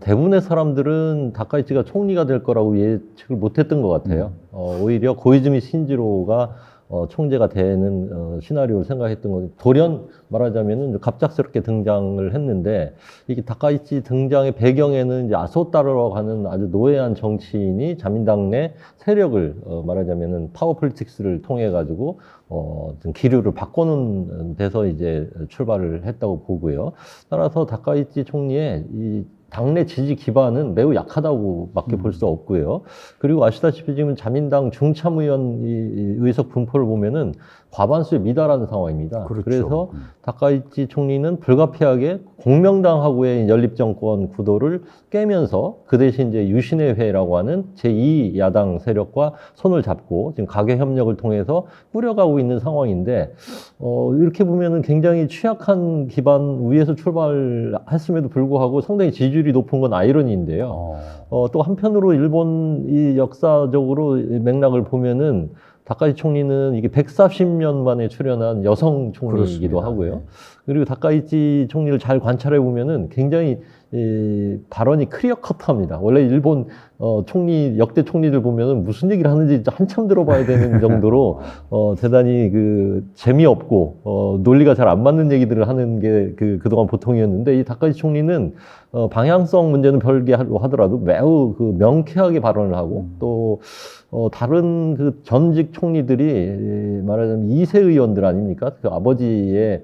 대부분의 사람들은 다카이치가 총리가 될 거라고 예측을 못했던 것 같아요. 오히려 고이즈미 신지로가 총재가 되는 시나리오를 생각했던 거죠. 돌연 말하자면은 갑작스럽게 등장을 했는데 이게 다카이치 등장의 배경에는 이제 아소타로라고 하는 아주 노예한 정치인이 자민당 내 세력을 말하자면은 파워 폴리틱스를 통해 가지고 좀 기류를 바꾸는 데서 이제 출발을 했다고 보고요. 따라서 다카이치 총리의 이 당내 지지 기반은 매우 약하다고밖에 볼 수 없고요. 그리고 아시다시피 지금 자민당 중참의원 이 의석 분포를 보면은 과반수에 미달하는 상황입니다. 그렇죠. 그래서 다카이치 총리는 불가피하게 공명당하고의 연립정권 구도를 깨면서 그 대신 이제 유신의회라고 하는 제2야당 세력과 손을 잡고 지금 가계 협력을 통해서 꾸려가고 있는 상황인데 이렇게 보면은 굉장히 취약한 기반 위에서 출발했음에도 불구하고 상당히 지지율이 높은 건 아이러니인데요. 또 한편으로 일본이 역사적으로 맥락을 보면은 다카이치 총리는 이게 140년 만에 출연한 여성 총리이기도 그렇습니다. 하고요. 네. 그리고 다카이치 총리를 잘 관찰해 보면은 굉장히 발언이 클리어 커트합니다. 원래 일본 총리 역대 총리들 보면은 무슨 얘기를 하는지 진짜 한참 들어봐야 되는 정도로 대단히 그 재미없고 논리가 잘 안 맞는 얘기들을 하는 게 그동안 보통이었는데 이 다카이치 총리는 방향성 문제는 별개로 하더라도 매우 그 명쾌하게 발언을 하고 또 다른 그 전직 총리들이 말하자면 2세 의원들 아닙니까? 그 아버지의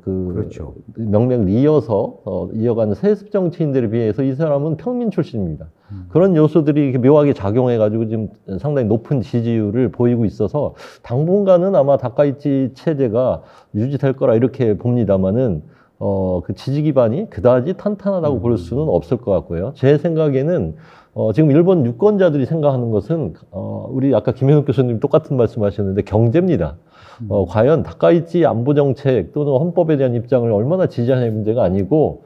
그렇죠. 명맥을 이어가는 세습 정치인들에 비해서 이 사람은 평민 출신입니다. 그런 요소들이 이렇게 묘하게 작용해가지고 지금 상당히 높은 지지율을 보이고 있어서 당분간은 아마 다카이치 체제가 유지될 거라 이렇게 봅니다만은 그 지지 기반이 그다지 탄탄하다고 볼 수는 없을 것 같고요. 제 생각에는 지금 일본 유권자들이 생각하는 것은 우리 아까 김현욱 교수님 똑같은 말씀하셨는데 경제입니다. 과연 다카이치 안보 정책 또는 헌법에 대한 입장을 얼마나 지지하냐의 문제가 아니고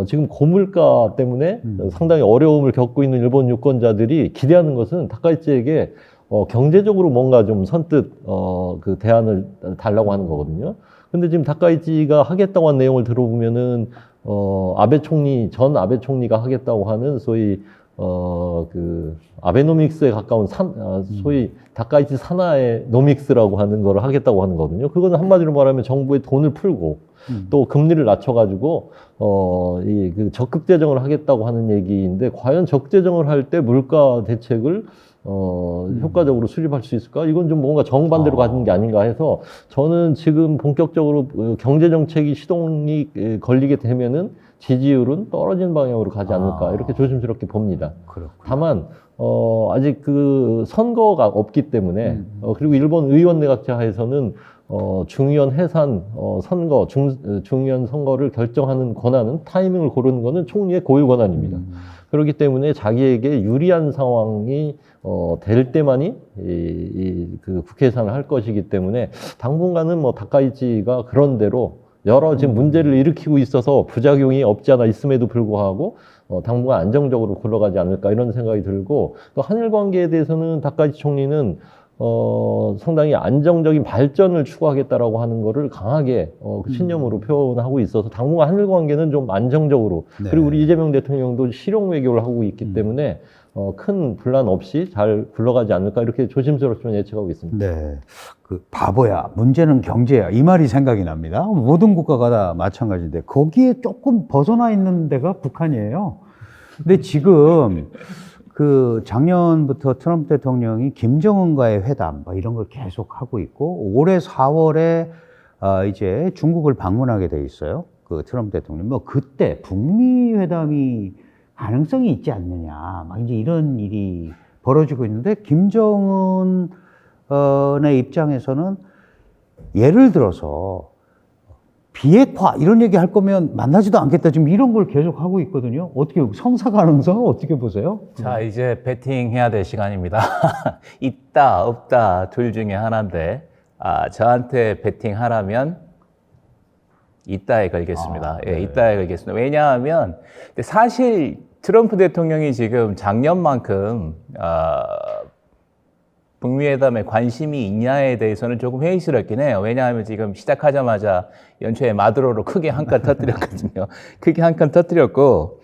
지금 고물가 때문에 상당히 어려움을 겪고 있는 일본 유권자들이 기대하는 것은 다카이치에게 경제적으로 뭔가 좀 선뜻 그 대안을 달라고 하는 거거든요. 근데 지금 다카이치가 하겠다고 한 내용을 들어보면은 전 아베 총리가 하겠다고 하는 소위 그 아베노믹스에 가까운 소위 다카이치 사나의 노믹스라고 하는 거를 하겠다고 하는 거거든요. 그거는 한마디로 말하면 정부의 돈을 풀고 또 금리를 낮춰가지고 그 적극 재정을 하겠다고 하는 얘기인데 과연 적극 재정을 할 때 물가 대책을 효과적으로 수립할 수 있을까? 이건 좀 뭔가 정반대로 가는 게 아닌가 해서 저는 지금 본격적으로 경제 정책이 시동이 걸리게 되면은 지지율은 떨어지는 방향으로 가지 않을까 이렇게 조심스럽게 봅니다. 그렇군요. 다만 아직 그 선거가 없기 때문에 그리고 일본 의원 내각제 하에서는 중의원 해산 선거 중의원 선거를 결정하는 권한은 타이밍을 고르는 것은 총리의 고유 권한입니다. 그렇기 때문에 자기에게 유리한 상황이 될 때만이 그 국회 예산을 할 것이기 때문에 당분간은 뭐 다카이치가 그런 대로 여러 지금 문제를 일으키고 있어서 부작용이 없지 않아 있음에도 불구하고 당분간 안정적으로 굴러가지 않을까 이런 생각이 들고 또 한일 관계에 대해서는 다카이치 총리는 상당히 안정적인 발전을 추구하겠다라고 하는 거를 강하게 그 신념으로 표현하고 있어서 당분간 한일 관계는 좀 안정적으로 네. 그리고 우리 이재명 대통령도 실용 외교를 하고 있기 때문에 큰 분란 없이 잘 굴러가지 않을까 이렇게 조심스럽지만 예측하고 있습니다. 네. 그 바보야, 문제는 경제야. 이 말이 생각이 납니다. 모든 국가가 다 마찬가지인데 거기에 조금 벗어나 있는 데가 북한이에요. 근데 지금 그 작년부터 트럼프 대통령이 김정은과의 회담 뭐 이런 걸 계속 하고 있고 올해 4월에 이제 중국을 방문하게 돼 있어요. 그 트럼프 대통령. 뭐 그때 북미 회담이 가능성이 있지 않느냐. 막 이제 이런 일이 벌어지고 있는데 김정은의 입장에서는 예를 들어서 비핵화 이런 얘기 할 거면 만나지도 않겠다. 지금 이런 걸 계속 하고 있거든요. 어떻게 성사 가능성을 어떻게 보세요? 자, 이제 배팅 해야 될 시간입니다. 있다, 없다, 둘 중에 하나인데, 저한테 배팅 하라면 이따에 걸겠습니다. 네. 예, 이따에 걸겠습니다. 왜냐하면 사실 트럼프 대통령이 지금 작년만큼 북미 회담에 관심이 있냐에 대해서는 조금 회의스럽긴 해요. 왜냐하면 지금 시작하자마자 연초에 마두로로 크게 한 건 터뜨렸거든요. 크게 한 건 터뜨렸고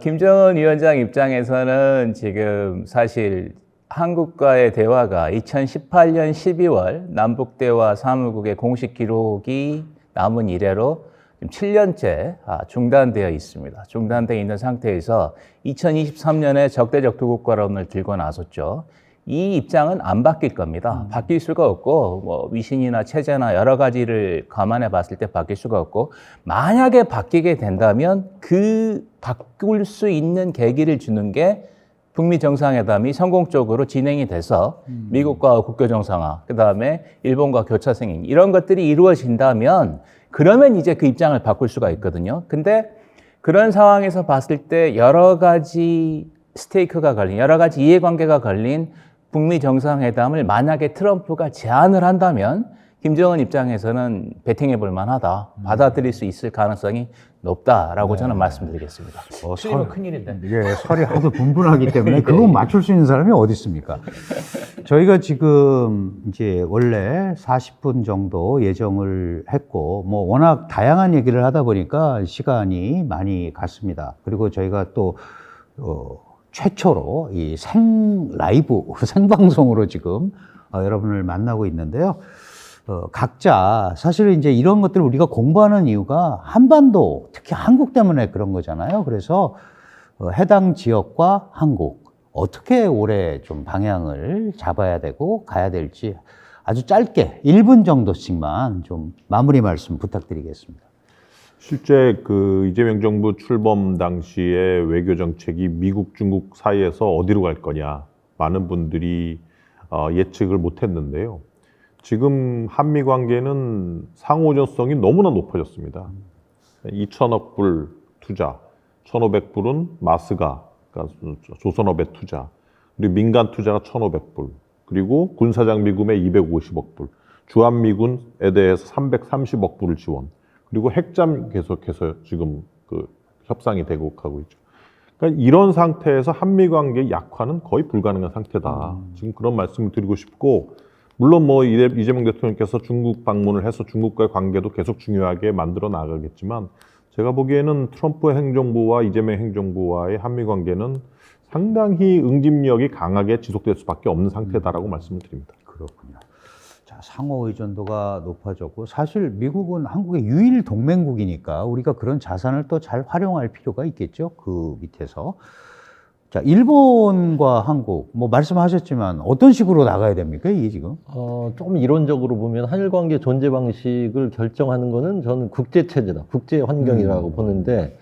김정은 위원장 입장에서는 지금 사실 한국과의 대화가 2018년 12월 남북대화 사무국의 공식 기록이 남은 이래로 지금 7년째 중단되어 있습니다. 중단되어 있는 상태에서 2023년에 적대적 두국과론을 들고 나섰죠. 이 입장은 안 바뀔 겁니다. 바뀔 수가 없고 뭐 위신이나 체제나 여러 가지를 감안해 봤을 때 바뀔 수가 없고 만약에 바뀌게 된다면 그 바꿀 수 있는 계기를 주는 게 북미 정상회담이 성공적으로 진행이 돼서 미국과 국교 정상화, 그다음에 일본과 교차 승인 이런 것들이 이루어진다면 그러면 이제 그 입장을 바꿀 수가 있거든요. 근데 그런 상황에서 봤을 때 여러 가지 스테이크가 걸린, 여러 가지 이해관계가 걸린 북미 정상회담을 만약에 트럼프가 제안을 한다면 김정은 입장에서는 배팅해 볼 만하다, 받아들일 수 있을 가능성이 높다라고 저는 말씀드리겠습니다. 틀리면 큰일인데. 예, 설이 하도 분분하기 때문에 그거 맞출 수 있는 사람이 어디 있습니까? 저희가 지금 이제 원래 40분 정도 예정을 했고 뭐 워낙 다양한 얘기를 하다 보니까 시간이 많이 갔습니다. 그리고 저희가 또 최초로 이 라이브 생방송으로 지금 여러분을 만나고 있는데요. 각자 사실은 이제 이런 것들을 우리가 공부하는 이유가 한반도, 특히 한국 때문에 그런 거잖아요. 그래서 해당 지역과 한국 어떻게 올해 좀 방향을 잡아야 되고 가야 될지 아주 짧게 1분 정도씩만 좀 마무리 말씀 부탁드리겠습니다. 실제 그 이재명 정부 출범 당시에 외교 정책이 미국, 중국 사이에서 어디로 갈 거냐 많은 분들이 예측을 못했는데요. 지금 한미 관계는 상호전성이 너무나 높아졌습니다. 2천억 불 투자, 1,500불은 마스가, 그러니까 조선업에 투자, 그리고 민간 투자가 1,500불, 그리고 군사장비금에 250억 불, 주한미군에 대해서 330억 불을 지원, 그리고 핵잠 계속해서 지금 그 협상이 되고 가고 있죠. 그러니까 이런 상태에서 한미 관계 약화는 거의 불가능한 상태다. 지금 그런 말씀을 드리고 싶고, 물론 뭐 이재명 대통령께서 중국 방문을 해서 중국과의 관계도 계속 중요하게 만들어 나가겠지만 제가 보기에는 트럼프 행정부와 이재명 행정부와의 한미 관계는 상당히 응집력이 강하게 지속될 수밖에 없는 상태다라고 말씀을 드립니다. 그렇군요. 자, 상호 의존도가 높아졌고 사실 미국은 한국의 유일 동맹국이니까 우리가 그런 자산을 또 잘 활용할 필요가 있겠죠. 그 밑에서. 자, 일본과 한국, 뭐 말씀하셨지만 어떤 식으로 나가야 됩니까, 이게 지금? 좀 이론적으로 보면 한일 관계 존재 방식을 결정하는 거는 저는 국제 체제다, 국제 환경이라고 보는데,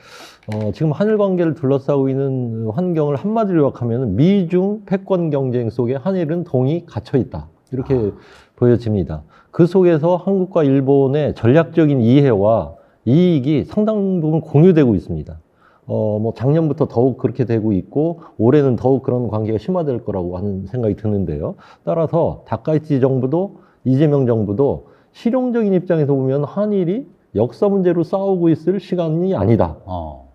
지금 한일 관계를 둘러싸고 있는 환경을 한마디로 요약하면 미중 패권 경쟁 속에 한일은 동이 갇혀 있다. 이렇게 보여집니다. 그 속에서 한국과 일본의 전략적인 이해와 이익이 상당 부분 공유되고 있습니다. 뭐 작년부터 더욱 그렇게 되고 있고 올해는 더욱 그런 관계가 심화될 거라고 하는 생각이 드는데요. 따라서 다카이치 정부도 이재명 정부도 실용적인 입장에서 보면 한일이 역사 문제로 싸우고 있을 시간이 아니다.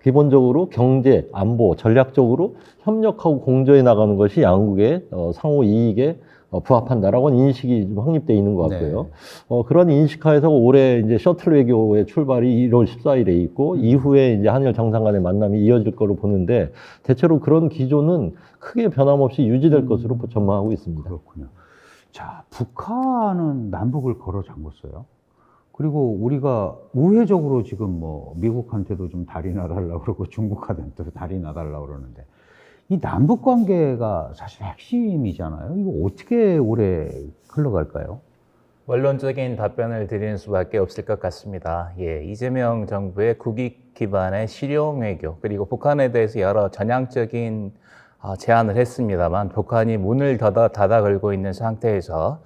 기본적으로 경제, 안보, 전략적으로 협력하고 공조해 나가는 것이 양국의 상호 이익에 부합한다라고 하는 인식이 좀 확립되어 있는 것 같고요. 네. 그런 인식하에서 올해 이제 셔틀 외교의 출발이 1월 14일에 있고 이후에 이제 한일 정상 간의 만남이 이어질 거로 보는데 대체로 그런 기조는 크게 변함없이 유지될 것으로 전망하고 있습니다. 그렇군요. 자, 북한은 남북을 걸어 잠궜어요. 그리고 우리가 우회적으로 지금 뭐 미국한테도 좀 다리 놔달라고 그러고 중국한테도 다리 놔달라고 그러는데 이 남북 관계가 사실 핵심이잖아요. 이거 어떻게 올해 흘러갈까요? 원론적인 답변을 드리는 수밖에 없을 것 같습니다. 예, 이재명 정부의 국익 기반의 실용 외교 그리고 북한에 대해서 여러 전향적인 제안을 했습니다만 북한이 문을 닫아 걸고 있는 상태에서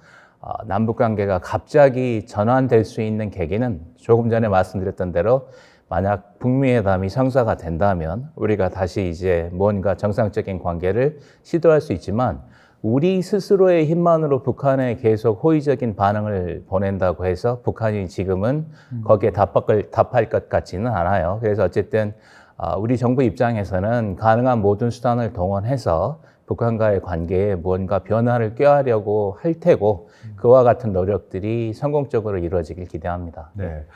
남북 관계가 갑자기 전환될 수 있는 계기는 조금 전에 말씀드렸던 대로 만약 북미 회담이 성사가 된다면 우리가 다시 이제 뭔가 정상적인 관계를 시도할 수 있지만 우리 스스로의 힘만으로 북한에 계속 호의적인 반응을 보낸다고 해서 북한이 지금은 거기에 답할 것 같지는 않아요. 그래서 어쨌든 우리 정부 입장에서는 가능한 모든 수단을 동원해서 북한과의 관계에 무언가 변화를 꾀하려고 할 테고 그와 같은 노력들이 성공적으로 이루어지길 기대합니다. 네.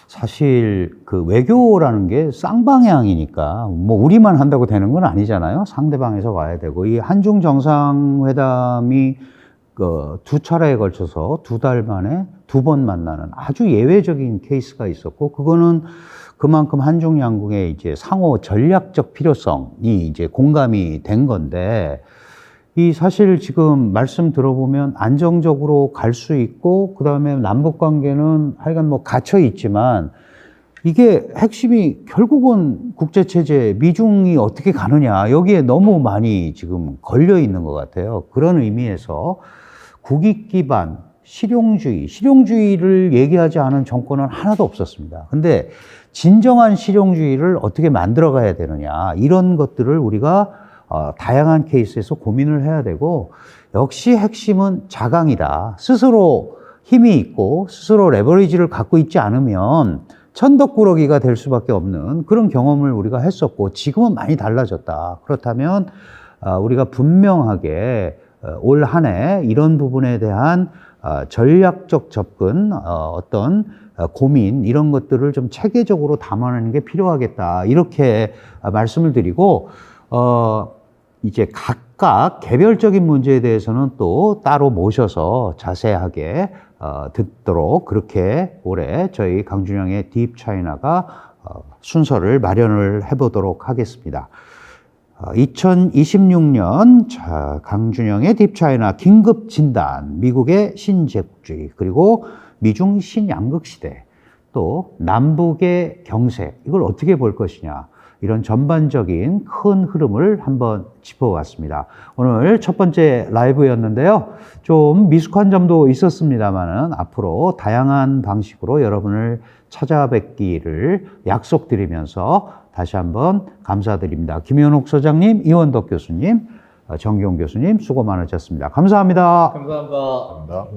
사실 그 외교라는 게 쌍방향이니까 뭐 우리만 한다고 되는 건 아니잖아요. 상대방에서 와야 되고 이 한중 정상회담이 그 두 차례에 걸쳐서 2달 만에 2번 만나는 아주 예외적인 케이스가 있었고 그거는 그만큼 한중 양국의 이제 상호 전략적 필요성이 이제 공감이 된 건데 이 사실 지금 말씀 들어보면 안정적으로 갈 수 있고 그다음에 남북 관계는 하여간 뭐 갇혀 있지만 이게 핵심이 결국은 국제 체제 미중이 어떻게 가느냐 여기에 너무 많이 지금 걸려 있는 것 같아요. 그런 의미에서 국익 기반 실용주의를 얘기하지 않은 정권은 하나도 없었습니다. 근데 진정한 실용주의를 어떻게 만들어 가야 되느냐 이런 것들을 우리가 다양한 케이스에서 고민을 해야 되고 역시 핵심은 자강이다. 스스로 힘이 있고 스스로 레버리지를 갖고 있지 않으면 천덕꾸러기가 될 수밖에 없는 그런 경험을 우리가 했었고 지금은 많이 달라졌다. 그렇다면 우리가 분명하게 올 한 해 이런 부분에 대한 전략적 접근, 어떤 고민 이런 것들을 좀 체계적으로 담아내는 게 필요하겠다. 이렇게 말씀을 드리고 이제 각각 개별적인 문제에 대해서는 또 따로 모셔서 자세하게 듣도록 그렇게 올해 저희 강준영의 딥 차이나가 순서를 마련을 해보도록 하겠습니다. 2026년 강준영의 딥 차이나 긴급 진단, 미국의 신제국주의, 그리고 미중 신양극 시대, 또 남북의 경색, 이걸 어떻게 볼 것이냐. 이런 전반적인 큰 흐름을 한번 짚어봤습니다. 오늘 첫 번째 라이브였는데요. 좀 미숙한 점도 있었습니다만은 앞으로 다양한 방식으로 여러분을 찾아뵙기를 약속드리면서 다시 한번 감사드립니다. 김현욱 소장님, 이원덕 교수님, 정경 교수님 수고 많으셨습니다. 감사합니다. 감사합니다.